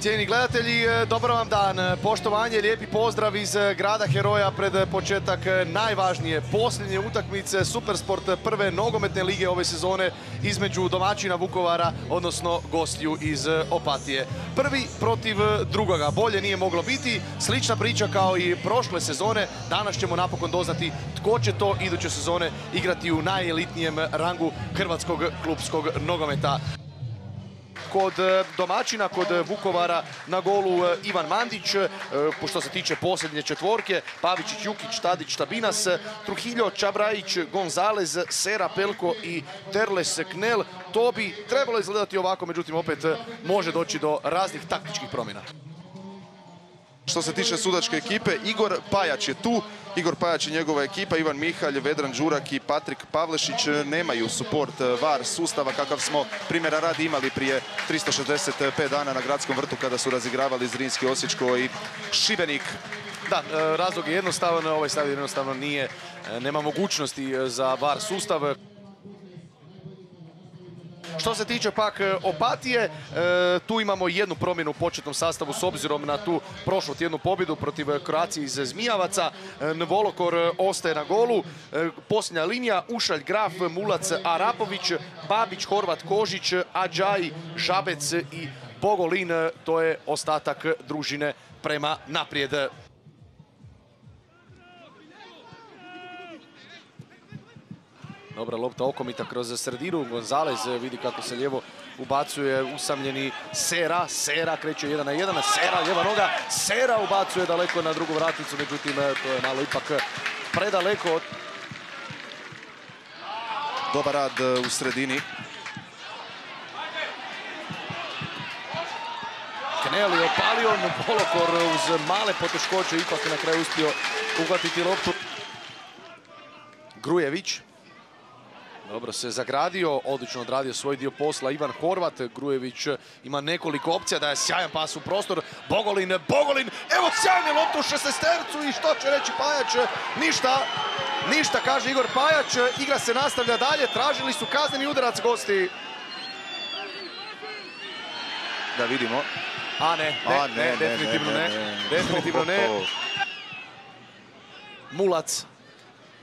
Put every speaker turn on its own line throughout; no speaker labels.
Cijenjeni gledatelji, dobar vam dan. Poštovanje, lijepi pozdrav iz grada heroja pred početak najvažnije posljednje utakmice Supersport prve nogometne lige ove sezone između domaćina Vukovara, odnosno gostiju iz Opatije. Prvi protiv drugoga. Bolje nije moglo biti. Slična priča kao i prošle sezone. Danas ćemo napokon doznati tko će to iduće sezone igrati u najelitnijem rangu hrvatskog klupskog nogometa. Kod domaćina, kod Vukovara na golu Ivan Mandić. Što se tiče posljednje četvorke, Pavičić, Jukić, Tadić, Tabinas, Trujillo, Čabrajić, Gonzalez, Sera, Pelko i Terles Knel. To bi trebalo izgledati ovako, međutim opet može doći do raznih taktičkih promjena.
Što se tiče sudačke ekipe, Igor Pajač je tu. Igor Pajač i njegova ekipa, Ivan Mihalj, Vedran Đurak i Patrik Pavlešić nemaju suport VAR sustava kakav smo primjera radi imali prije 365 dana na Gradskom vrtu kada su razigravali Zrinski, Osječko i Šibenik.
Da, razlog je jednostavan, ovaj stadion jednostavno nema mogućnosti za VAR sustav. Što se tiče pak Opatije, tu imamo jednu promjenu u početnom sastavu s obzirom na tu prošlu tjednu pobjedu protiv Croacije iz Zmijavaca. Nvolokor ostaje na golu. Posljednja linija, Ušalj, Graf, Mulac, Arapović, Babić, Horvat, Kožić, Adžaj, Žabec i Bogolin. To je ostatak družine prema naprijed. Dobra lopta okomita kroz sredinu. Gonzalez vidi kako se lijevo ubacuje usamljeni Sera. Sera kreće 1 na 1. Sera, lijeva noga. Sera ubacuje daleko na drugu vratnicu. Međutim, to je malo ipak predaleko.
Dobar rad u sredini.
Knel je opalio. Volokor uz male poteškoće ipak na kraju uspio uhvatiti loptu. Grujević. Dobro se zagradio, odlično odradio svoj dio posla Ivan Horvat. Grujević ima nekoliko opcija, da je sjajan pas u prostor. Bogolin, evo sjajne loptu u 16-tercu i što će reći Pajač? Ništa, kaže Igor Pajač. Igra se nastavlja dalje, tražili su kazneni udarac gosti.
Da vidimo.
Definitivno ne. Mulac.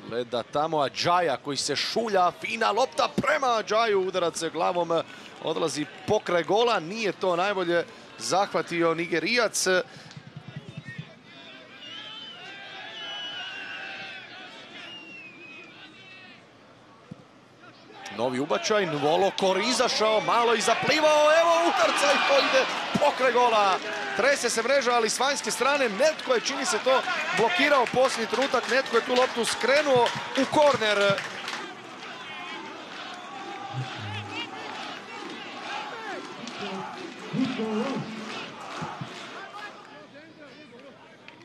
Gleda tamo Adžaja koji se šulja, fina lopta prema Adžaju, udarac glavom odlazi pokraj gola, nije to najbolje zahvatio Nigerijac. Novi ubačaj, Nvolokor izašao, malo i zaplivao, evo udarca i to ide pokraj gola. Trese se mreža, ali s vanjske strane netko je, čini se to, blokirao posljednji trenutak, netko je tu loptu skrenuo u korner.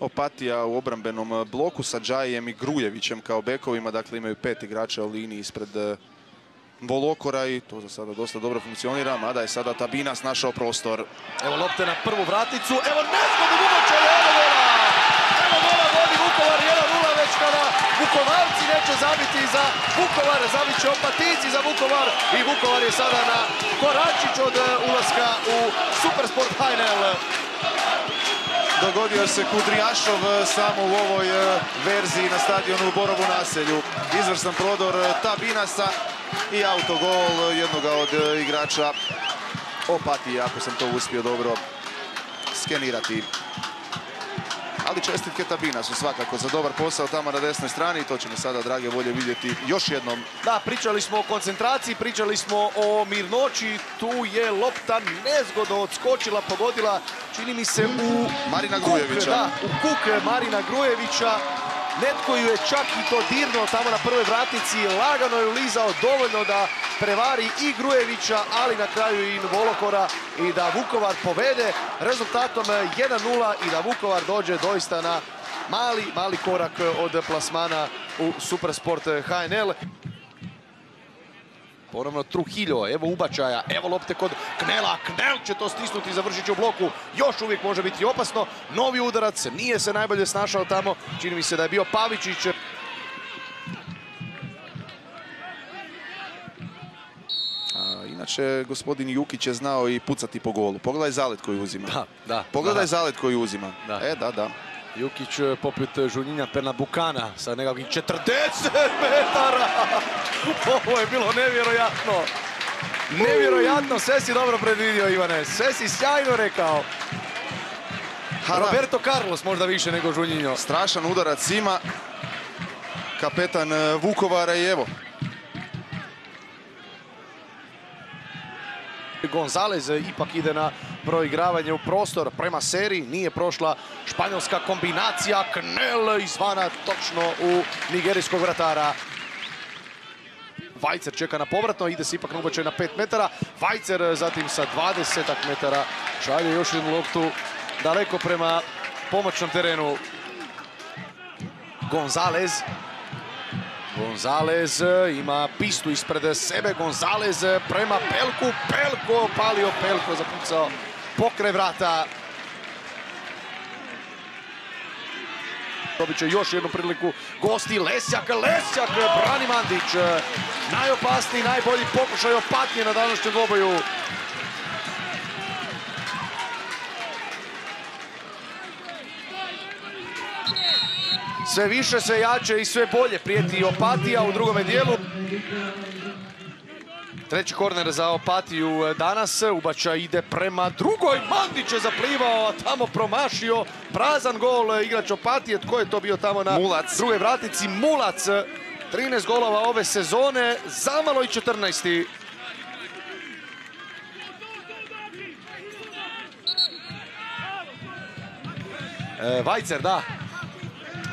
Opatija u obrambenom bloku sa Džajem i Grujevićem kao bekovima, dakle imaju 5 igrača u liniji ispred Volokora i to za sada dosta dobro funkcionira, mada je sada Tabinas našao prostor.
Evo lopte na prvu vratnicu, evo nezgodno ubačaj, evo gola! Evo gola, vodi Vukovar 1-0 već kada Vukovarci neće zabiti za Vukovar, zabit će Opatijci za Vukovar i Vukovar je sada na koračić od ulaska u Supersport HNL.
Dogodio se Kudrijašov samo u ovoj verziji na stadionu u Borovu Naselju. Izvrstan prodor Tabinasa i autogol jednoga od igrača Opatije, ako sam to uspio dobro skenirati. Ali čestitke Tabinasu svakako za dobar posao tamo na desnoj strani i to ćemo sada, drage volje, vidjeti još jednom.
Da, pričali smo o koncentraciji, pričali smo o mirnoći. Tu je lopta nezgodno odskočila, pogodila, čini mi se u
Marina Grujevića.
Da, u kuk Marina Grujevića. Netko ju je čak i to dirnuo tamo na prvoj vratnici, lagano je ulizao dovoljno da prevari i Grujevića, ali na kraju i Volokora i da Vukovar povede rezultatom 1-0 i da Vukovar dođe doista na mali korak od plasmana u Supersport HNL. Ponovno Trujillo, evo ubačaja, evo lopte kod Knela. Knel će to stisnuti, završit će u bloku. Još uvijek može biti opasno. Novi udarac, nije se najbolje snašao tamo. Čini mi se da je bio Pavičić.
inače gospodin Jukić je znao i pucati po golu. Pogledaj zalet koji uzima.
Da.
Pogledaj zalet koji uzima.
Da.
Da.
Jukić poput Žunjinja Pernabukana sa nekakvih 40 metara. Ovo je bilo nevjerojatno. Nevjerojatno, sve si dobro predvidio, Ivane. Sve si sjajno rekao. Roberto Carlos možda više nego Žunjinjo.
Strašan udarac ima kapetan Vukovara i evo.
Gonzalez ipak ide na proigravanje u prostor prema seriji. Nije prošla španjolska kombinacija. Knel izvana točno u nigerijskog vratara. Vajcer čeka na povratno, ide se ipak na ubačaj na 5 metara. Vajcer zatim sa 20 metara šalje još jednu loptu daleko prema pomoćnom terenu. Gonzalez ima pistu ispred sebe. Gonzalez prema Pelku. Pelko palio, Pelko zapucao pokraj vrata. Dobit će još jednu priliku gosti. Lesjak brani Mandić. Najopasniji, najbolji pokušaj Opatije na današnjem dvoboju. Sve više, sve jače i sve bolje prijeti Opatija u drugome dijelu. Treći korner za Opatiju danas. Ubačaj ide prema drugoj. Mandić je zaplivao, a tamo promašio. Prazan gol igrač Opatije. Tko je to bio tamo na drugoj vratici? Mulac. 13 golova ove sezone. Zamalo i 14. Vajcer, da.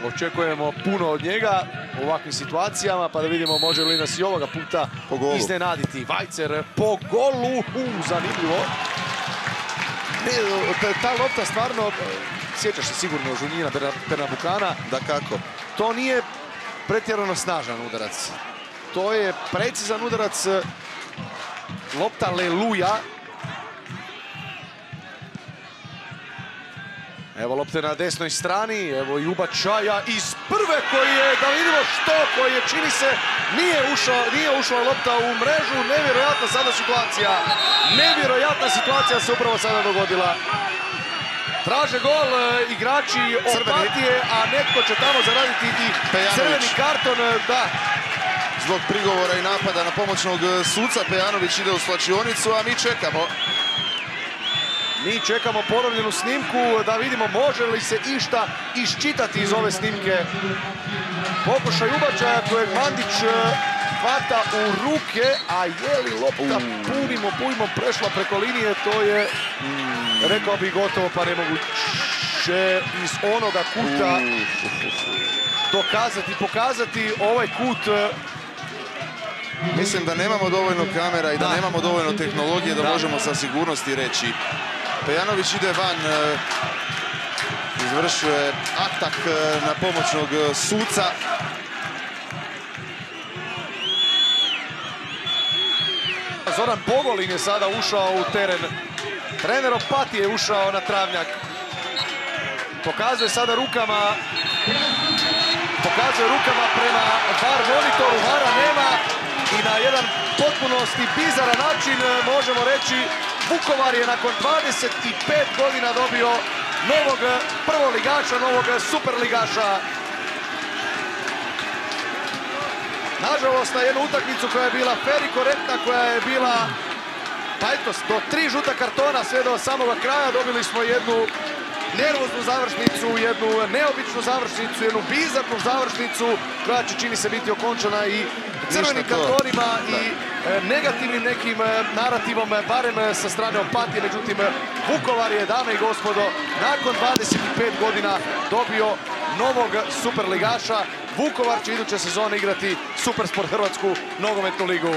Očekujemo puno od njega u ovakvim situacijama, pa da vidimo može li nas i ovoga puta iznenaditi. Vajcer po golu, zanimljivo. Ta lopta stvarno, sjećaš se sigurno Žunjina Pernabukana.
Da kako?
To nije pretjerano snažan udarac. To je precizan udarac, lopta Leluja. Evo lopte na desnoj strani, evo i ubačaja iz prve koji je, da vidimo što, koji je, čini se, nije ušla lopta u mrežu. Nevjerojatna sada situacija. Nevjerojatna situacija se upravo sada dogodila. Traže gol igrači Opatije, a netko će tamo zaraditi i crveni karton. Da.
Zbog prigovora i napada na pomoćnog suca Pejanović ide u slačionicu, a mi čekamo.
Mi čekamo ponovljenu snimku da vidimo može li se išta iščitati iz ove snimke. Pokušaj ubačaja kojeg Mandić hvata u ruke, a je li lopta punim prešla preko linije, to je, rekao bih, gotovo pa nemoguće iz onoga kuta dokazati, pokazati ovaj kut.
Mislim da nemamo dovoljno kamera i da nemamo dovoljno tehnologije da možemo sa sigurnosti reći. Pejanović ide van, izvršuje atak na pomoćnog suca.
Zoran Bogolin je sada ušao u teren. Trener Opatije je ušao na travnjak. Pokazuje sada rukama. Pokazuje rukama prema VAR monitoru. VAR-a nema i na jedan potpunosti bizaran način možemo reći Vukovar je nakon 25 godina dobio novog prvoligaša, novog superligaša. Nažalost, na jednu utakmicu koja je bila fer i korektna, koja je bila, pa eto, do 3 žuta kartona sve do samoga kraja, dobili smo jednu nervoznu završnicu, jednu neobičnu završnicu, jednu bizarnu završnicu koja će, čini se, biti okončana i crvenim kartonima i negativnim nekim narativom, barem sa strane Opatije. Međutim, Vukovar je, dame i gospodo, nakon 25 godina dobio novog superligaša. Vukovar će iduće sezone igrati Supersport Hrvatsku nogometnu ligu.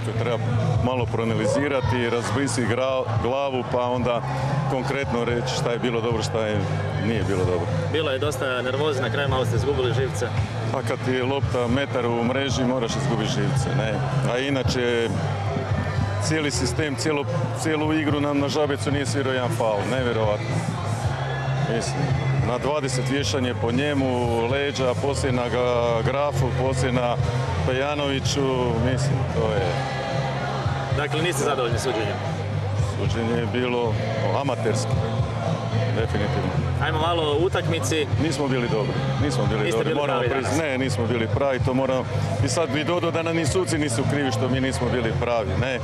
teško. Treba malo proanalizirati, razbrisati glavu pa onda konkretno reći šta je bilo dobro, šta nije bilo dobro.
Bilo je dosta nervozi, na kraju malo ste izgubili živce.
Pa kad ti je lopta metar u mreži moraš izgubiti živce, ne. A inače cijeli sistem, cijelu igru nam na Žabecu nije svirao jedan faul, nevjerovatno. Mislim, na 20 vješanje po njemu, leđa, poslije na Grafu, poslije na Pejanoviću, mislim, to je...
Dakle, niste zadovoljni suđenjem?
Suđenje je bilo amatersko, definitivno.
Ajmo malo o utakmici.
Nismo bili dobri,
Niste bili pravi danas?
Ne, nismo bili pravi, to moramo... I sad bi dodao da nam ni suci nisu krivi što mi nismo bili pravi, ne.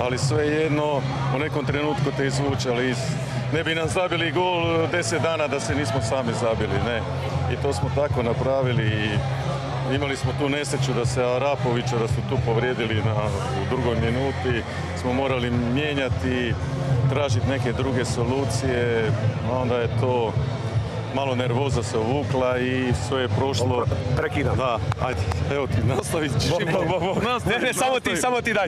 Ali svejedno, u nekom trenutku te izvuče, ali ne bi nam zabili gol 10 dana da se nismo sami zabili, ne. I to smo tako napravili i imali smo tu nesreću da se Arapovića, da su tu povrijedili u drugoj minuti, smo morali mijenjati, tražiti neke druge solucije, onda je to malo nervoza se uvukla i sve je prošlo.
Prekidam.
Da, ajde, evo ti, nastavi.
Ne, samo ti daj.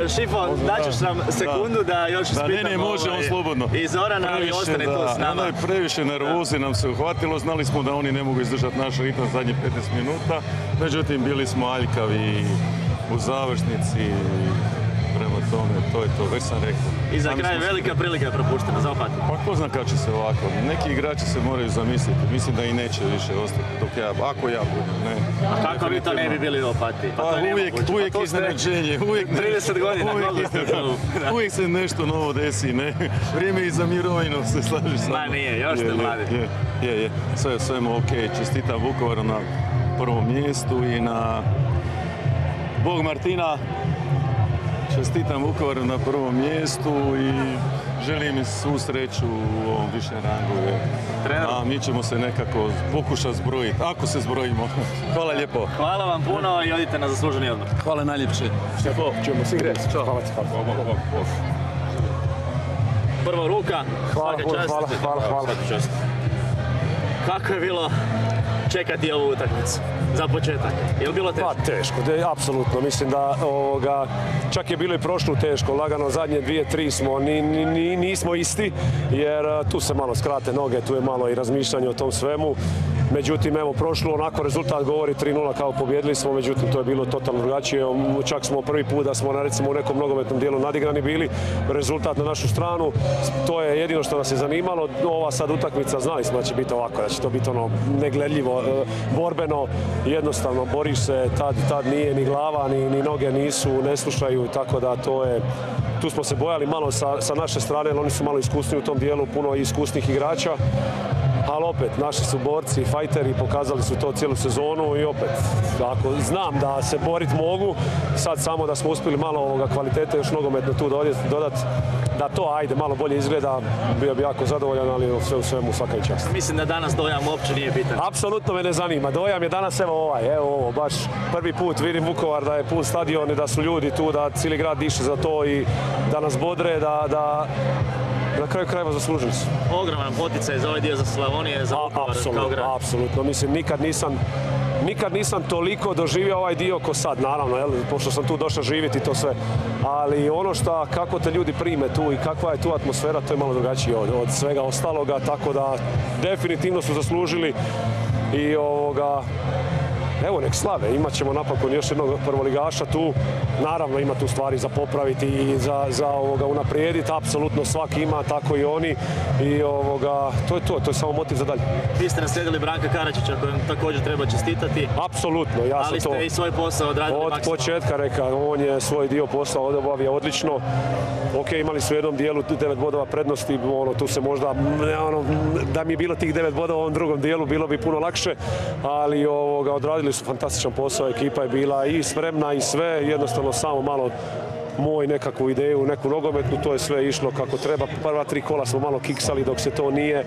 Šifo, daćeš nam sekundu da još ispitam
Ne, može on slobodno.
I Zoran, ali ostane tu s nama.
Onda je previše nervoze nam se uhvatilo, znali smo da oni ne mogu izdržati naš ritam zadnjih 15 minuta, međutim bili smo aljkavi u završnici. Prema tome, to je to, već sam rekao.
I za kraj velika prilika je propuštena za Opatiju.
Pa ko zna kad će se ovako. Neki igrači se moraju zamisliti. Mislim da i neće više ostati ako ja budem. Ne.
A kako vi to ne bi bili u Opatiji?
Pa uvijek iznenađenje.
30 godina.
Uvijek se nešto novo desi, ne. Vrijeme i za mirovinu, se slažeš sa mnom.
Ma nije, još ste mladi.
Je. Sve mu okej. Čestitam Vukovaru na prvom mjestu i na Bog Martina. Čestitam Vukovaru na prvom mjestu i želim im svu sreću u ovom višem rangu. A mi ćemo se nekako pokušati zbrojiti, ako se zbrojimo. Hvala lijepo.
Hvala vam puno i odite na zasluženi odmor.
Hvala najljepše.
Ćemo si greti. Hvala.
Prva ruka.
Hvala.
Svaka čast. Kako je bilo čekati ovu utakmicu za početak? Je li bilo teško?
Pa teško, apsolutno. Mislim da čak je bilo i prošlo teško. Lagano zadnje 2-3 smo, nismo isti jer tu se malo skrate noge, tu je malo i razmišljanje o tom svemu. Međutim, evo, prošlo onako rezultat govori 3-0 kao pobjedili smo, međutim to je bilo totalno drugačije. Čak smo prvi put da smo recimo u nekom nogometnom dijelu nadigrani bili, rezultat na našu stranu. To je jedino što nas je zanimalo. Ova sad utakmica, znali smo da će biti ovako, da će to biti ono negledljivo, borbeno, jednostavno boriš se, tad nije ni glava, ni noge nisu, ne slušaju, tako da to je... Tu smo se bojali malo sa naše strane, jer oni su malo iskusni u tom dijelu, puno iskusnih igrača. Ali opet, naši su borci, fajteri, pokazali su to cijelu sezonu i opet, ako znam da se boriti mogu, sad samo da smo uspjeli malo kvalitete još nogometno tu dodati, da to ajde malo bolje izgleda, bio bi jako zadovoljan, ali sve u svemu svaka i čast.
Mislim da danas dojam uopće nije bitan.
Apsolutno me ne zanima. Dojam je danas evo ovo, baš prvi put vidim Vukovar da je pun stadion i da su ljudi tu, da cijeli grad diše za to i da nas bodre, da na kraju krajeva zaslužili su.
Ogroman poticaj za ovaj dio za Slavonije, za Vukovar kao grad.
Apsolutno. Mislim, nikad nisam toliko doživio ovaj dio ko sad, naravno, pošto sam tu došao živjeti to sve. Ali ono kako te ljudi prime tu i kakva je tu atmosfera, to je malo drugačije od svega ostaloga, tako da definitivno su zaslužili i evo, nek slave, imat ćemo napokon još jednog prvoligaša tu. Naravno, ima tu stvari za popraviti i za unaprijediti. Apsolutno svaki ima, tako i oni. I to je samo motiv za dalje.
Vi ste naslijedili Branka Karačića, kojem također treba čestitati.
Apsolutno, ja sam to...
Ali ste i svoj posao odradili
od
maksimalno.
Od početka rekao, on je svoj dio posla obavio odlično. Ok, imali su u jednom dijelu 9 bodova prednosti, tu se možda, da mi je bilo tih 9 bodova u ovom drugom dijelu, bilo bi puno lakše, ali odradili su fantastičan posao, ekipa je bila i spremna i sve, jednostavno samo malo moj nekakvu ideju, neku nogometnu, to je sve išlo kako treba. Prva 3 kola smo malo kiksali dok se to nije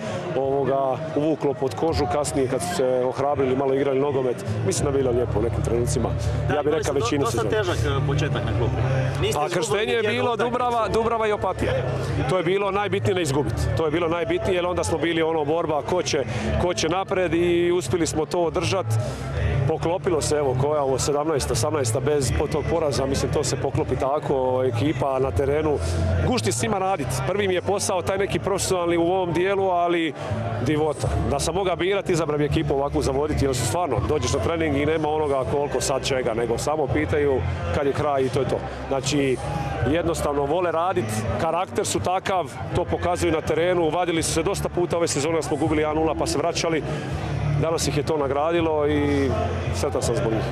uvuklo pod kožu, kasnije kad su se ohrabrili, malo igrali nogomet. Mislim da je bilo lijepo u nekim trenucima. Ja bih rekao većinu sezona.
Dosta težak početak na klupi.
A krštenje je bilo Dubrava i Opatija. To je bilo najbitnije ne izgubiti. To je bilo najbitnije jer onda smo bili borba ko će napred i uspjeli smo to održati. poklopilo se, evo, koja ovo 17. 18. bez tog poraza, mislim, to se poklopi tako, ekipa na terenu. Gušti s njima raditi. Prvi mi je posao taj neki profesionalni u ovom dijelu, ali divota. Da sam mogao birati, izabram ekipu ovakvu zavoditi, jer su stvarno, dođeš na trening i nema onoga koliko sad čega, nego samo pitaju kad je kraj i to je to. Znači, jednostavno vole raditi, karakter su takav, to pokazuju na terenu, vadili su se dosta puta ove sezone, smo gubili 1-0 pa se vraćali. Danas ih je to nagradilo i sretan sam zbog njih.